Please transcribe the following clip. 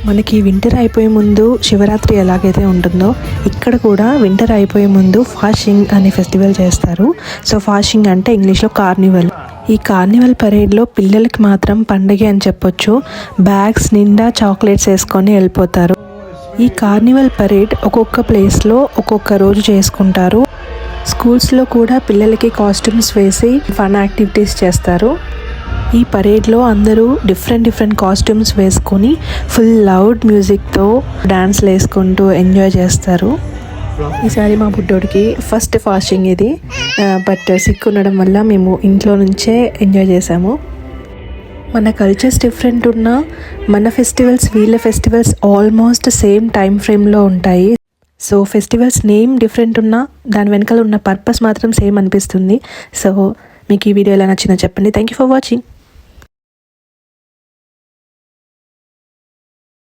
మనకి వింటర్ అయిపోయే ముందు శివరాత్రి ఎలాగైతే ఉంటుందో ఇక్కడ కూడా వింటర్ అయిపోయే ముందు ఫాషింగ్ అనే ఫెస్టివల్ చేస్తారు. సో ఫాషింగ్ అంటే ఇంగ్లీష్లో కార్నివల్. ఈ కార్నివల్ పరేడ్లో పిల్లలకి మాత్రం పండగ అని చెప్పొచ్చు. బ్యాగ్స్ నిండా చాక్లెట్స్ వేసుకొని వెళ్ళిపోతారు. ఈ కార్నివల్ పరేడ్ ఒక్కొక్క ప్లేస్లో ఒక్కొక్క రోజు చేసుకుంటారు. స్కూల్స్లో కూడా పిల్లలకి కాస్ట్యూమ్స్ వేసి ఫన్ యాక్టివిటీస్ చేస్తారు. ఈ పరేడ్లో అందరూ డిఫరెంట్ కాస్ట్యూమ్స్ వేసుకొని ఫుల్ లౌడ్ మ్యూజిక్తో డాన్స్లు వేసుకుంటూ ఎంజాయ్ చేస్తారు. ఈసారి మా బుడ్డోడికి ఫస్ట్ ఫాస్టింగ్ ఇది, బట్ సిక్ ఉండడం వల్ల మేము ఇంట్లో నుంచే ఎంజాయ్ చేసాము. మన కల్చర్స్ డిఫరెంట్ ఉన్నా మన ఫెస్టివల్స్ వీళ్ళ ఫెస్టివల్స్ ఆల్మోస్ట్ సేమ్ టైం ఫ్రేమ్లో ఉంటాయి. సో ఫెస్టివల్స్ నేమ్ డిఫరెంట్ ఉన్నా దాని వెనకాల ఉన్న పర్పస్ మాత్రం సేమ్ అనిపిస్తుంది. సో మీకు ఈ వీడియో ఎలా నచ్చిందో చెప్పండి. Thank you for watching.